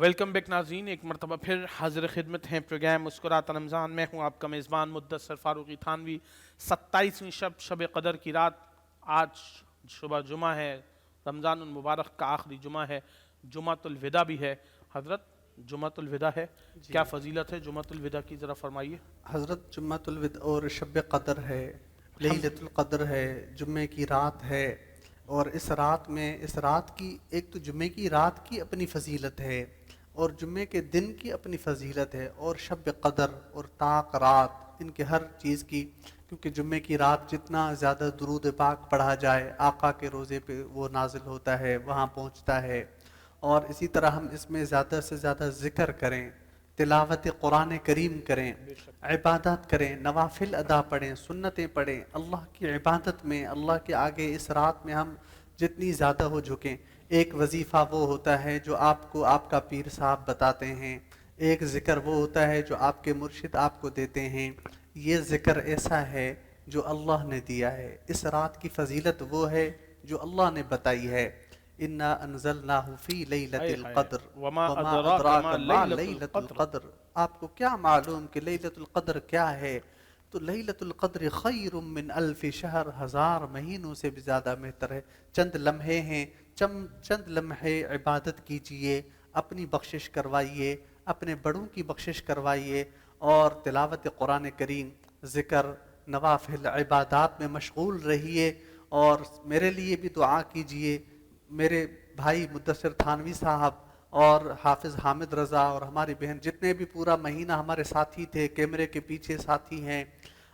Welcome back नाज़रीन, एक मरतबा फिर हाजिर खिदमत हैं प्रोग्राम मुस्कुराता रमज़ान। मैं हूँ आपका मेज़बान मुद्दस्सर फ़ारूक़ी थानवी। 27वीं शब क़दर की रात, आज सुबह जुमा है, रमज़ानुल मुबारक का आखिरी जुमा है, जुमातुल विदा भी है। हज़रत, जुमातुल विदा है, जी क्या फ़जीलत है जुमातुल विदा की, ज़रा फरमाइए। हज़रत जुम्मतुल विद और शब क़द्र है, अल्हम्दुलिल्लाह। लैलतुल क़द्र है, जुम्मे की रात है। और इस रात में, इस रात की, एक तो जुम्मे की रात की अपनी फ़जीलत है और जुम्मे के दिन की अपनी फ़जीलत है, और शब क़द्र और ताक रात, इनके हर चीज़ की। क्योंकि जुम्मे की रात जितना ज़्यादा दुरूद पाक पढ़ा जाए, आका के रोज़े पे वो नाजिल होता है, वहाँ पहुँचता है। और इसी तरह हम इसमें ज़्यादा से ज़्यादा ज़िक्र करें, तिलावत कुरान करीम करें, बेशक। इबादत करें, नवाफिल अदा पढ़ें, सुन्नतें पढ़ें। अल्लाह की इबादत में, अल्लाह के आगे इस रात में हम जितनी ज़्यादा हो झुकें। एक वजीफ़ा वो होता है जो आपको आपका पीर साहब बताते हैं, एक ज़िक्र वो होता है जो आपके मुर्शिद आपको देते हैं। ये ज़िक्र ऐसा है जो अल्लाह ने दिया है। इस रात की फ़जीलत वो है जो अल्लाह ने बताई है। इन्ना अनज़लनाहु फ़ी हाय लैलतिल हाय, क़द्र वमा वमा अदराक मा अदराक मा लैलतुल लैलतुल क़द्र। क़द्र। आपको क्या मालूम कि लैलतुल क़द्र क्या है? तो लैलतुल क़द्र खैरुम मिन अल्फ़ि शहर, हज़ार महीनों से भी ज़्यादा बेहतर है। चंद लम्हे हैं, चंद लम्हे इबादत कीजिए, अपनी बख्शिश करवाइए, अपने बड़ों की बख्शिश करवाइए, और तिलावत कुरान करीम, ज़िक्र, नवाफिल इबादात में मशगूल रहिए। और मेरे लिए भी दुआ कीजिए, मेरे भाई मुद्दस्सिर थानवी साहब और हाफिज़ हामिद रज़ा और हमारी बहन, जितने भी पूरा महीना हमारे साथी थे, कैमरे के पीछे साथी हैं,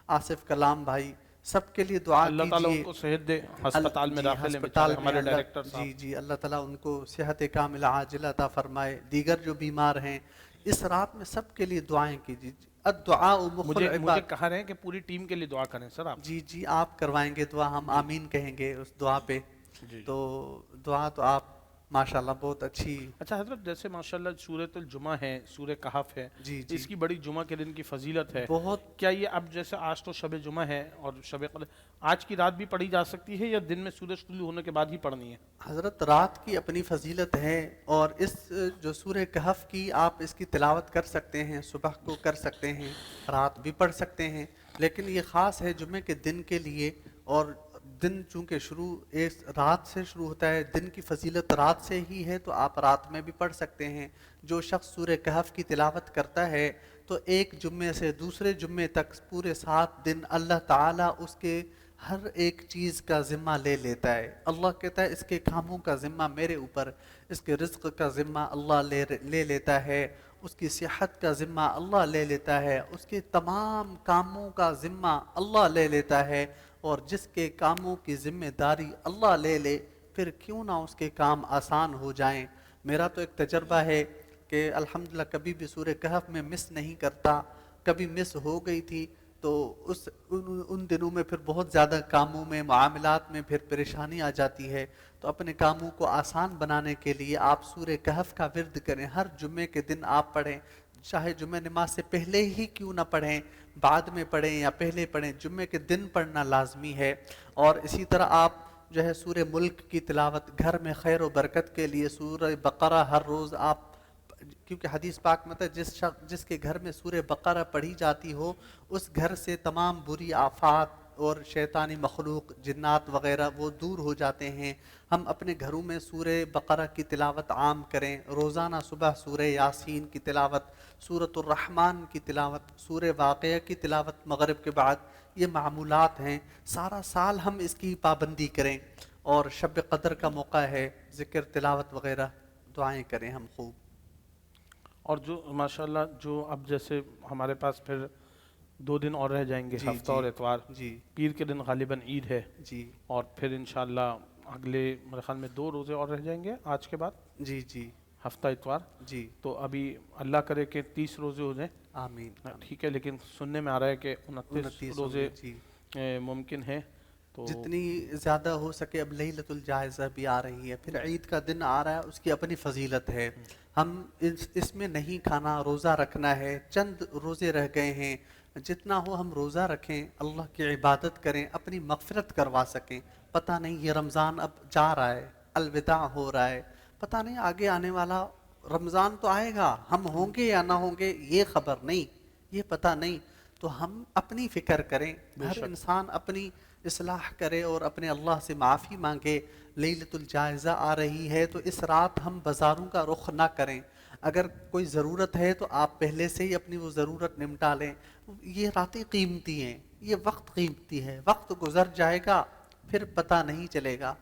आसिफ कलाम भाई, सबके लिए दुआ अल्लाह ताला कीजिए। उनको सेहत दे, हस्पताल में जी दाखिल है बेचारे हस्पताल में हमारे अल्लाह, डायरेक्टर जी साहब। जी अल्लाह ताला उनको सेहत कामिला आजिला अता फरमाए। दीगर जो बीमार हैं, इस रात में सबके लिए दुआएं कीजिए। अद्दुआ मुखुल मुझे मुझे इबाद। कहा रहे हैं कि पूरी टीम के लिए दुआ करें सर आप। जी जी आप करवाएंगे दुआ, हम जी आमीन कहेंगे उस दुआ पे। जी जी। तो दुआ तो आप माशाल्लाह बहुत अच्छी। अच्छा हज़रत, जैसे माशाल्लाह सूरतुल जुमा है, सूरह कहफ है, जी जी इसकी बड़ी जुमा के दिन की फजीलत है। बहुत। क्या ये अब जैसे आज तो शब जुमा है और शब कदर, आज की रात भी पढ़ी जा सकती है या दिन में सूरज तुलू होने के बाद ही पढ़नी है? हज़रत रात की अपनी फजीलत है, और इस जो सूरह कहफ की आप इसकी तिलावत कर सकते हैं, सुबह को कर सकते हैं, रात भी पढ़ सकते हैं। लेकिन ये ख़ास है जुमे के दिन के लिए। और दिन चूँकि शुरू इस रात से शुरू होता है, दिन की फजीलत रात से ही है, तो आप रात में भी पढ़ सकते हैं। जो शख्स सूरह कहफ की तिलावत करता है, तो एक जुम्मे से दूसरे जुम्मे तक पूरे 7 दिन अल्लाह ताला उसके हर एक चीज़ का ज़िम्मा ले लेता है। अल्लाह कहता है इसके कामों का ज़िम्मा मेरे ऊपर, इसके रिज़्क़ का ज़िम्मा अल्लाह ले लेता है, उसकी सेहत का ज़िम्मा अल्लाह ले लेता है, उसके तमाम कामों का ज़िम्मा अल्लाह ले लेता है। और जिसके कामों की ज़िम्मेदारी अल्लाह ले ले, फिर क्यों ना उसके काम आसान हो जाएं। मेरा तो एक तजर्बा है कि अल्हम्दुलिल्लाह कभी भी सूरह कहफ में मिस नहीं करता। कभी मिस हो गई थी तो उन दिनों में फिर बहुत ज़्यादा कामों में, मामलात में फिर परेशानी आ जाती है। तो अपने कामों को आसान बनाने के लिए आप सूरह कहफ का विर्द करें, हर जुम्मे के दिन आप पढ़ें। चाहे जुम्मे नमाज से पहले ही क्यों ना पढ़ें, बाद में पढ़ें या पहले पढ़ें, जुम्मे के दिन पढ़ना लाजमी है। और इसी तरह आप जो है सूरह मुल्क की तिलावत, घर में खैर व बरकत के लिए सूरह बकरा हर रोज़ आप, क्योंकि हदीस पाक में था जिसके घर में सूरह बकरा पढ़ी जाती हो, उस घर से तमाम बुरी आफात और शैतानी मखलूक, जिन्नात वगैरह वो दूर हो जाते हैं। हम अपने घरों में सूरह बकरा की तिलावत आम करें। रोज़ाना सुबह सूरह यासीन की तिलावत, सूरतुर रहमान की तिलावत, सूरह वाक़िया की तिलावत मगरिब के बाद, ये मामूलात हैं। सारा साल हम इसकी पाबंदी करें। और शब क़द्र का मौका है, ज़िक्र तिलावत वगैरह दुआएं करें हम खूब। और जो माशाल्लाह, जो अब जैसे हमारे पास फिर 2 दिन और रह जाएंगे, जी हफ्ता जी और एतवार। जी पीर के दिन गालिबन ईद है, जी और फिर इंशाल्लाह अगले मेरे ख्याल में 2 रोज़े और रह जाएंगे आज के बाद, जी जी हफ्ता इतवार। जी। तो अभी अल्लाह करे कि 30 रोज़े हो जाएं। आमीन आमीन। ठीक है, लेकिन सुनने में आ रहा है कि 29 29 रोज़े होंगे जी। मुमकिन है। तो जितनी ज़्यादा हो सके। अब लैलतुल जायज़ा भी आ रही है, फिर ईद का दिन आ रहा है, उसकी अपनी फजीलत है। हम इसमें नहीं खाना, रोज़ा रखना है। चंद रोज़े रह गए हैं, जितना हो हम रोज़ा रखें, अल्लाह की इबादत करें, अपनी मग़फ़िरत करवा सकें। पता नहीं ये रमज़ान अब जा रहा है, अलविदा हो रहा है, पता नहीं आगे आने वाला رمضان تو آئے گا، ہم ہوں گے یا نہ ہوں گے یہ خبر نہیں، یہ پتہ نہیں، تو ہم اپنی فکر کریں، ہر انسان اپنی اصلاح کرے اور اپنے اللہ سے معافی مانگے۔ لیلۃ الجائزہ آ رہی ہے تو اس رات ہم بازاروں کا رخ نہ کریں، اگر کوئی ضرورت ہے تو آپ پہلے سے ہی اپنی وہ ضرورت نمٹا لیں۔ یہ راتیں قیمتی ہیں، یہ وقت قیمتی ہے، وقت گزر جائے گا پھر پتہ نہیں چلے گا،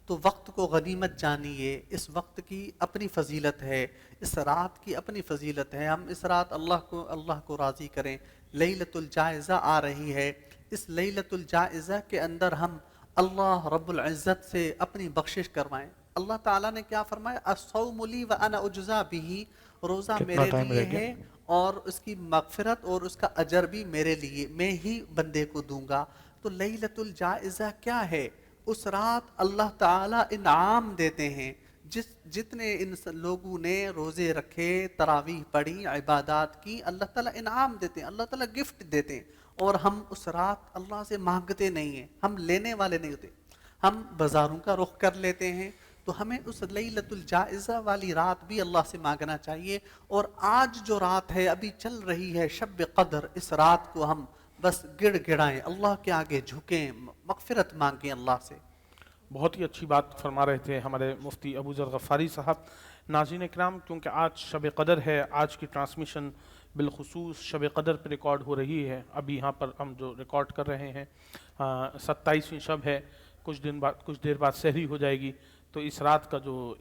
تو وقت کو غنیمت جانیے، اس وقت کی اپنی فضیلت ہے، اس رات کی اپنی فضیلت ہے، ہم اس رات اللہ کو راضی کریں۔ لیلۃ الجائزہ آ رہی ہے، اس لیلۃ الجائزہ کے اندر ہم اللہ رب العزت سے اپنی بخشش کروائیں۔ اللہ تعالیٰ نے کیا فرمایا؟ الصوم لی وانا اجزا بہ، روزہ میرے لیے ہے اور اس کی مغفرت اور اس کا اجر بھی میرے لیے، میں ہی بندے کو دوں گا۔ تو لیلۃ الجائزہ کیا ہے؟ اس رات اللہ تعالیٰ انعام دیتے ہیں، جتنے ان لوگوں نے روزے رکھے، تراویح پڑھی، عبادات کی، اللہ تعالیٰ انعام دیتے ہیں، اللہ تعالیٰ گفٹ دیتے ہیں، اور ہم اس رات اللہ سے مانگتے نہیں ہیں، ہم لینے والے نہیں ہوتے، ہم بازاروں کا رخ کر لیتے ہیں۔ تو ہمیں اس لیلۃ الجائزہ والی رات بھی اللہ سے مانگنا چاہیے، اور آج جو رات ہے ابھی چل رہی ہے شب قدر، اس رات کو ہم بس گڑ گڑائیں، اللہ کے آگے جھکیں، مغفرت مانگیں اللہ سے۔ بہت ہی اچھی بات فرما رہے تھے ہمارے مفتی ابو ذر غفاری صاحب۔ ناظرین اکرام، کیونکہ آج شب قدر ہے، آج کی ٹرانسمیشن بالخصوص شب قدر پہ ریکارڈ ہو رہی ہے، ابھی یہاں پر ہم جو ریکارڈ کر رہے ہیں 27ویں شب ہے، کچھ دیر بعد سحری ہو جائے گی، تو اس رات کا جو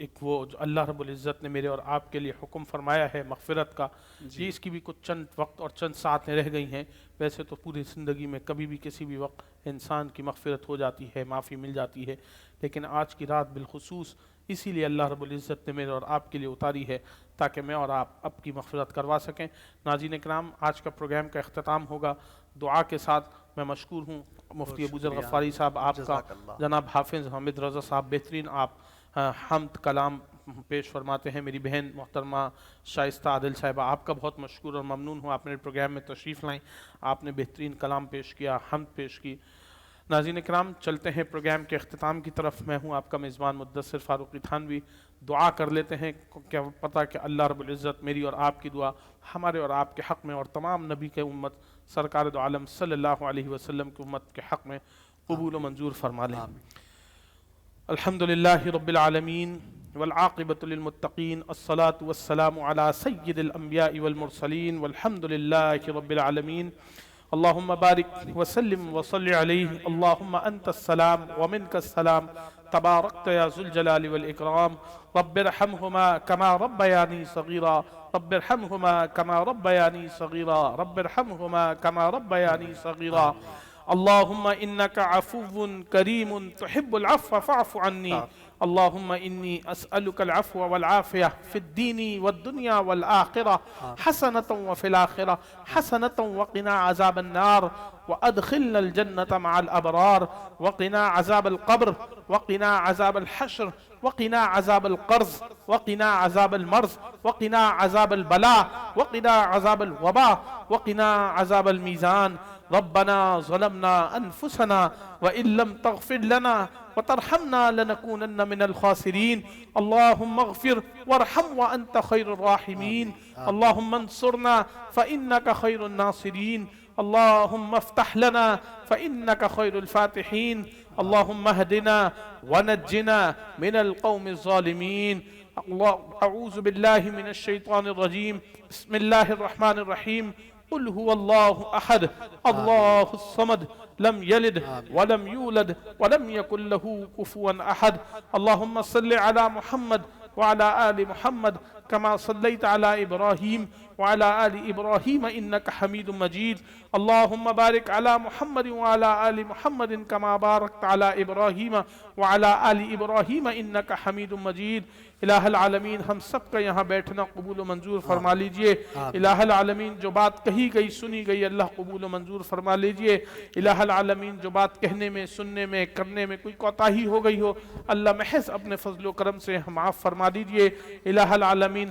اللہ رب العزت نے میرے اور آپ کے لیے حکم فرمایا ہے مغفرت کا، یہ اس کی بھی کچھ چند وقت اور چند ساعتیں رہ گئی ہیں۔ ویسے تو پوری زندگی میں کبھی بھی کسی بھی وقت انسان کی مغفرت ہو جاتی ہے، معافی مل جاتی ہے، لیکن آج کی رات بالخصوص اسی لیے اللہ رب العزت نے میرے اور آپ کے لیے اتاری ہے تاکہ میں اور آپ اب کی مغفرت کروا سکیں۔ ناظرین اکرام، آج کا پروگرام کا اختتام ہوگا دعا کے ساتھ۔ میں مشکور ہوں مفتی ابو ذر غفاری صاحب آپ کا، جناب حافظ حامد رضا صاحب بہترین آپ حمد کلام پیش فرماتے ہیں۔ میری بہن محترمہ شائستہ عادل صاحبہ، آپ کا بہت مشکور اور ممنون ہوں، آپ نے پروگرام میں تشریف لائیں، آپ نے بہترین کلام پیش کیا، حمد پیش کی۔ ناظرین اکرام، چلتے ہیں پروگرام کے اختتام کی طرف۔ میں ہوں آپ کا میزبان مدثر فاروقی تھانوی۔ دعا کر لیتے ہیں، کیا پتہ کہ اللہ رب العزت میری اور آپ کی دعا ہمارے اور آپ کے حق میں اور تمام نبی کے امت سرکار دو عالم صلی اللہ علیہ وسلم کی امت کے حق میں قبول و منظور فرما لیں۔ الحمدللہ رب العالمین والعاقبۃ للمتقین، الصلاة والسلام علی سید الانبیاء والمرسلین، والحمدللہ رب العالمین۔ اللہم بارک وسلم وصلی علیہ، اللہم انت السلام ومنک السلام، تبارکت یا ذو الجلال والاکرام۔ رب ارحمہما کما ربیانی صغیرا، رب ارحمہما کما ربیانی صغیرا، رب ارحمہما کما ربیانی صغیرا۔ اللہم انک عفو کریم تحب العفو فاعف عنی، اللہم انی اسألک العفو والعافیہ فی الدین والدنیا والآخرہ حسنۃ وفی الآخرہ حسنۃ وقنا عذاب النار وادخلنا الجنة مع الابرار وقنا عذاب القبر وقنا عذاب الحشر وقنا عذاب القرض وقنا عذاب المرض وقنا عذاب البلاء وقنا عذاب الوباء وقنا عذاب الميزان۔ ربنا ظلمنا انفسنا وان لم تغفر لنا وترحمنا لنكونن من الخاسرين۔ اللهم اغفر وارحم وانت خير الراحمين، اللهم انصرنا فانك خير الناصرين، اللهم افتح لنا فانك خير الفاتحين، اللهم اهدنا ونجنا من القوم الظالمين۔ اعوذ بالله من الشيطان الرجيم، بسم الله الرحمن الرحيم، قل هو الله احد الله الصمد لم يلد ولم يولد ولم يكن له كفوا احد۔ اللهم صل على محمد وعلى آل محمد كما صليت على إبراهيم وعلى آل إبراهيم إنك حميد مجيد۔ اللهم بارك على محمد وعلى آل محمد كما باركت على إبراهيم وعلى آل إبراهيم إنك حميد مجيد۔ الہ العالمین، ہم سب کا یہاں بیٹھنا قبول و منظور فرما لیجئے۔ الہ العالمین، جو بات کہی گئی سنی گئی اللہ قبول و منظور فرما لیجئے۔ الہ العالمین، جو بات کہنے میں، سننے میں، کرنے میں کوئی کوتاہی ہو گئی ہو، اللہ محض اپنے فضل و کرم سے معاف فرما دیجئے۔ الہ العالمین आलमीन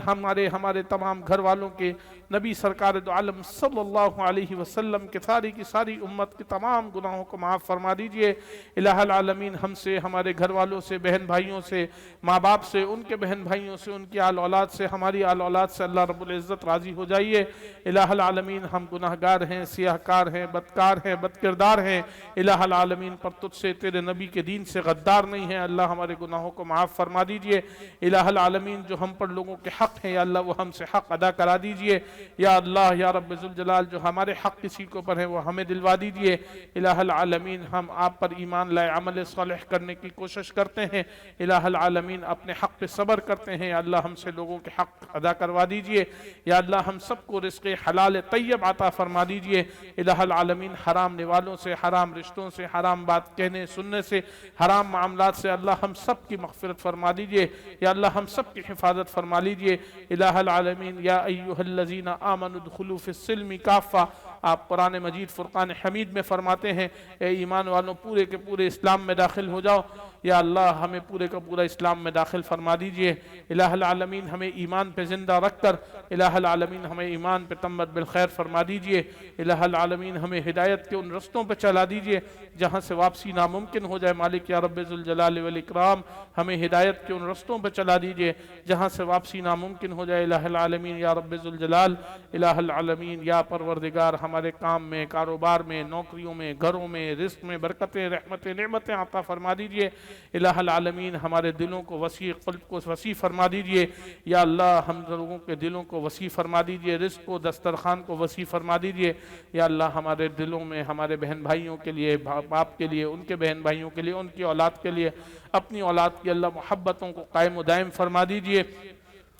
हमारे तमाम घर वालों के, नबी सरकार दो आलम सल्लल्लाहु अलैहि वसल्लम के सारी की सारी उम्मत के तमाम गुनाहों को माफ़ फरमा दीजिए। इलाहुल आलमीन हमसे, हमारे घर वालों से, बहन भाइयों से, माँ बाप से, उनके बहन भाइयों से, उनकी आल औलाद से, हमारी आल औलाद से अल्लाह रब्बुल इज़्ज़त राज़ी हो जाइए। इलाहुल आलमीन हम गुनाहगार हैं, सियाहकार हैं, बदकार हैं, बदकिरदार हैं। इलाहुल आलमीन पर तुझसे, तेरे नबी के दीन से गद्दार नहीं है। अल्लाह हमारे गुनाहों को माफ़ फरमा दीजिए। इलाहुल आलमीन जो हम पर लोगों के हक़ हैं, या अल्लाह वो हमसे हक़ अदा करा दीजिए। या अल्लाह या रब्बुल ज़ुल जलाल जो हमारे हक़ किसी के ऊपर है वो हमें दिलवा दीजिए। इलाहुल आलमीन हम आप पर ईमान लाए अमल सालिह करने की कोशिश करते हैं। इलाहुल आलमीन अपने हक़ पे सब्र करते हैं। या अल्लाह हमसे लोगों के हक़ अदा करवा दीजिए। या अल्लाह हम सबको रिज़्क़ हलाल तय्यब अता फरमा दीजिए। इलाहुल आलमीन हराम निवालों से, हराम रिश्तों से, हराम बात कहने सुनने से, हराम मामलात से अल्लाह हम सब की मग़फ़िरत फरमा दीजिए। या अल्लाह हम सब की हिफाजत फरमा लीजिए। इलाहुल आलमीन या अय्युहल्लज़ीना आमनु दुखुलू फ़िस्सिल्मि काफ़ा, आप कुरान मजीद फ़ुरक़ान हमीद में फरमाते हैं, ए ईमान वालों पूरे के पूरे इस्लाम में दाखिल हो जाओ। या अल्लाह हमें पूरे का पूरा इस्लाम में दाखिल फरमा दीजिए। इलाहुल आलमीन हमें ईमान पे ज़िंदा रख कर, इलाहुल आलमीन हमें ईमान पे तम्मत बिल खैर फरमा दीजिए। इलाहुल आलमीन हमें हिदायत के उन रस्तों पे चला दीजिए जहाँ से वापसी नामुमकिन हो जाए। मालिक या रब्बे ज़ुल जलाल वल इकराम हमें हिदायत के उन रस्तों पे चला दीजिए जहाँ से वापसी नामुमकिन हो जाए। इलाहुल आलमीन या रब्बे ज़ुल जलाल, इलाहुल आलमीन या परवरदिगार हमारे काम में, कारोबार में, नौकरियों में, घरों में, रिज़्क़ में बरकतें, रहमतें, नेमतें अता फरमा दीजिए। इलाहुल आलमीन हमारे दिलों को वसी, क़ल्ब को वसी फरमा दीजिए। या अल्लाह हम लोगों के दिलों को वसी फरमा दीजिए, रिज़्क़ को, दस्तरखान को वसी फरमा दीजिए। या अल्लाह हमारे दिलों में हमारे बहन भाइयों के लिए, बाप के लिए, उनके बहन भाइयों के लिए, उनकी औलाद के लिए, अपनी औलाद की अल्लाह मोहब्बतों को कायम व दायम फरमा दीजिए।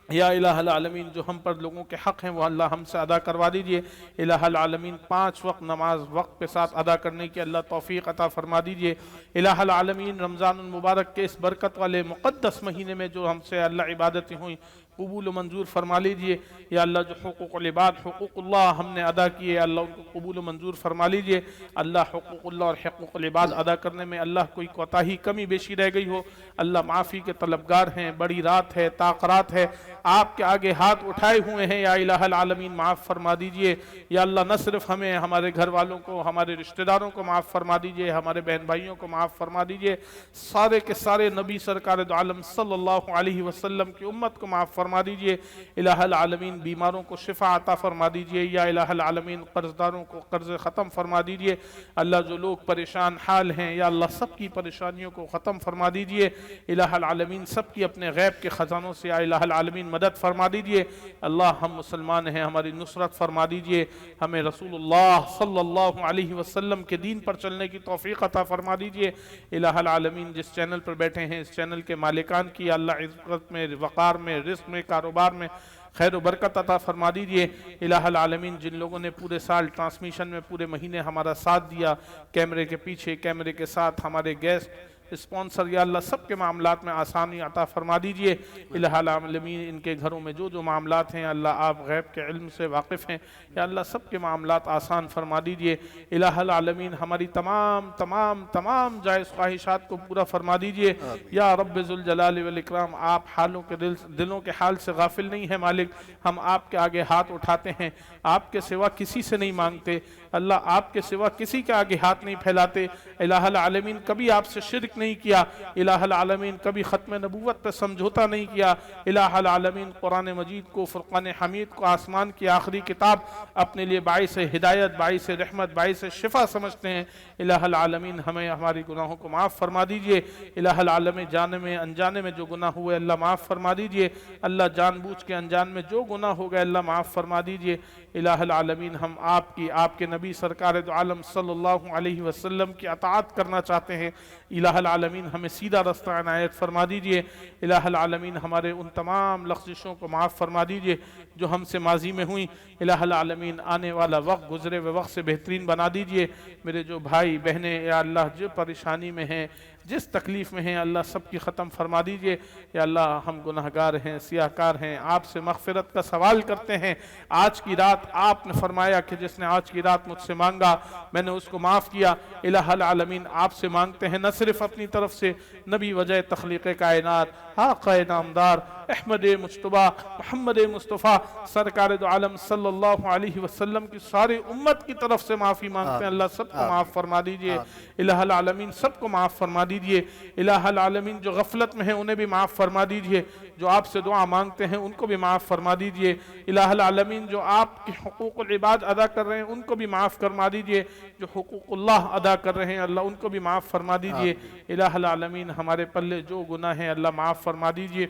या इलाहुल आलमीन जो हम पर लोगों के हक़ हैं वो अल्लाह हमसे अदा करवा दीजिए। इलाहुल आलमीन 5 वक्त नमाज वक्त के साथ अदा करने की अल्लाह तौफ़ीक़ अता फरमा दीजिए। इलाहुल आलमीन रमज़ानुल मुबारक के इस बरकत वाले मुक़द्दस महीने में जो हमसे अल्लाह इबादतें हुई कबूल व मंजूर फरमा लीजिए। या अल्लाह जो हुकूक़ुल इबाद, हुकूक़ुल्लाह हमने अदा किए, अल्लाह उनको कबूल व मंजूर फरमा लीजिए। अल्लाह हुकूक़ुल्लाह और हुकूक़ुल इबाद अदा करने में अल्लाह कोई कोताही कमी बेशी रह गई हो, अल्लाह माफ़ी के तलबगार हैं। बड़ी रात है, ताक़रात है, आपके आगे हाथ उठाए हुए हैं। या इलाहुल आलमीन माफ़ फरमा दीजिए। या अल्लाह न सिर्फ हमें, हमारे घर वालों को, हमारे रिश्तेदारों को माफ़ फरमा दीजिए, हमारे बहन भाइयों को माफ़ फरमा दीजिए, सारे के सारे नबी सरकार दो आलम सल्लल्लाहु अलैहि वसल्लम की उम्मत को माफ़ फरमा दीजिए। इलाहुल आलमीन बीमारों को शिफा अता फरमा दीजिए। या इलाहुल आलमीन कर्जदारों को कर्ज ख़त्म फरमा दीजिए। अल्लाह जो लोग परेशान हाल हैं, या अल्लाह सबकी परेशानियों को ख़त्म फरमा दीजिए। इलाहुल आलमीन सबकी अपने गैब के ख़जानों से या इलाहुल आलमीन मदद फरमा दीजिए। अल्लाह हम मुसलमान हैं, हमारी नुसरत फरमा दीजिए। हमें रसूलुल्लाह सल्लल्लाहु अलैहि वसल्लम के दीन पर चलने की तौफ़ीक़ अता फरमा दीजिए। इलाहुल आलमीन जिस चैनल पर बैठे हैं, इस चैनल के मालिकान की अल्लाह इज़्ज़त में, वक़ार में, रिज़्क़ में, कारोबार में खैर बरकत अता फरमा दीजिए। इलाहुल आलमीन जिन लोगों ने पूरे साल ट्रांसमिशन में, पूरे महीने हमारा साथ दिया, कैमरे के पीछे, कैमरे के साथ, हमारे गेस्ट स्पॉन्सर, या अल्लाह सब के मामलात में आसानी अता फरमा दीजिए। इलाहुल आलमीन इनके घरों में जो जो मामलात हैं अल्लाह आप गैब के इल्म से वाकिफ़ हैं, या अल्लाह सब के मामलात आसान फरमा दीजिए। इलाहुल आलमीन हमारी तमाम तमाम तमाम जायज़ ख्वाहिशात को पूरा फरमा दीजिए। या रब्बे ज़ुल जलाल वल इकराम आप हालों के दिलों के हाल से गाफिल नहीं है मालिक। हम आपके आगे हाथ उठाते हैं, आपके सिवा किसी से नहीं मांगते। अल्लाह आपके सिवा किसी के आगे हाथ नहीं फैलाते। इलाहुल आलमीन कभी आपसे शिरक नहीं किया। इलाहुल आलमीन कभी ख़त्म नबूवत पर समझौता नहीं किया। इलाहुल आलमीन कुरान मजीद को, फ़ुरक़ान हमीद को आसमान की आखिरी किताब अपने लिए बाइस हिदायत, बाइस रहमत, बाइस शिफा समझते हैं। इलाहुल आलमीन हमें हमारी गुनाहों को माफ़ फरमा दीजिए। इलाहुल आलमीन जाने में अनजाने में जो गुनाह हुए अल्लाह माफ़ फरमा दीजिए। अल्लाह जानबूझ के अनजान में जो गुनाह हो गए अल्लाह माफ़ फरमा दीजिए। इलाहुल आलमीन हम आपकी, आपके नबी सरकार दो आलम सल्लल्लाहु अलैहि वसल्लम की अताअत करना चाहते हैं। इलाहुल आलमीन हमें सीधा रास्ता इनायत फरमा दीजिए। इलाहुल आलमीन हमारे उन तमाम लग़्ज़िशों को माफ़ फरमा दीजिए जो हमसे माजी में हुई। इलाहुल आलमीन आने वाला वक्त गुज़रे हुए वक्त से बेहतरीन बना दीजिए। मेरे जो भाई बहनें या अल्लाह जो परेशानी में हैं, जिस तकलीफ़ में हैं, अल्लाह सब की ख़त्म फरमा दीजिए। या अल्लाह हम गुनहगार हैं, सियाहकार हैं, आपसे मग़फ़िरत का सवाल करते हैं। आज की रात आपने फरमाया कि जिसने आज की रात मुझसे मांगा मैंने उसको माफ़ किया। इलाहुल आलमीन आपसे मांगते हैं न सिर्फ़ अपनी तरफ से, नबी वजह तख़लीक़ कायनात, आक़ाए नामदार, احمد مصطفیٰ محمد مصطفیٰ سرکار دو عالم صلی اللہ علیہ وسلم کی ساری امت کی طرف سے معافی مانگتے ہیں۔ اللہ سب کو معاف فرما دیجئے، الہ العالمین سب کو معاف فرما دیجئے، الہ العالمین جو غفلت میں ہیں انہیں بھی معاف فرما دیجئے، جو آپ سے دعا مانگتے ہیں ان کو بھی معاف فرما دیجئے، الہ العالمین جو آپ کے حقوق العباد ادا کر رہے ہیں ان کو بھی معاف فرما دیجئے، جو حقوق اللہ ادا کر رہے ہیں اللہ ان کو بھی معاف فرما دیجئے، الہ العالمین ہمارے پلے جو گناہ ہیں اللہ معاف فرما دیجئے۔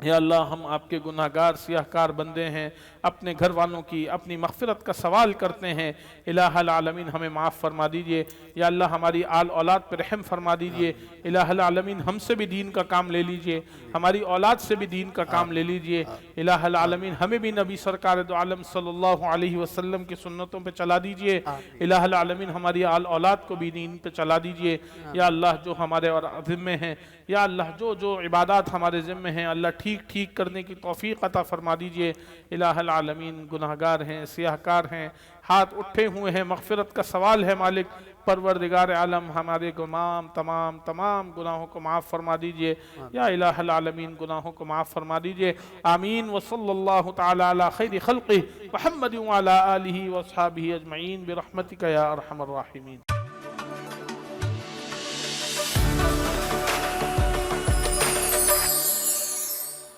یا اللہ ہم آپ کے گناہگار سیاہکار بندے ہیں، اپنے گھر والوں کی اپنی مغفرت کا سوال کرتے ہیں، الہ العالمین ہمیں معاف فرما دیجئے۔ یا اللہ ہماری آل اولاد پر رحم فرما دیجئے، الہ العالمین ہم سے بھی دین کا کام لے لیجئے، ہماری اولاد سے بھی دین کا کام لے لیجئے، الہ العالمین ہمیں بھی نبی سرکار دو عالم صلی اللہ علیہ وسلم کی سنتوں پہ چلا دیجئے، الہ العالمین ہماری آل اولاد کو بھی دین پہ چلا دیجئے۔ یا اللہ جو ہمارے اور ذمے ہیں، یا اللہ جو عبادات ہمارے ذمے ہیں اللہ ٹھیک کرنے کی توفیق عطا فرما دیجئے۔ الہ العالمین گناہگار ہیں، سیاہکار ہیں، ہاتھ اٹھے ہوئے ہیں، مغفرت کا سوال ہے مالک، پروردگار عالم ہمارے تمام گناہوں کو معاف فرما دیجئے، یا الہ العالمین گناہوں کو معاف فرما دیجئے۔ آمین وصلی اللہ تعالی علی خیر خلقہ محمد وعلی آلہ واصحابہ اجمعین برحمتک یا ارحم الراحمین۔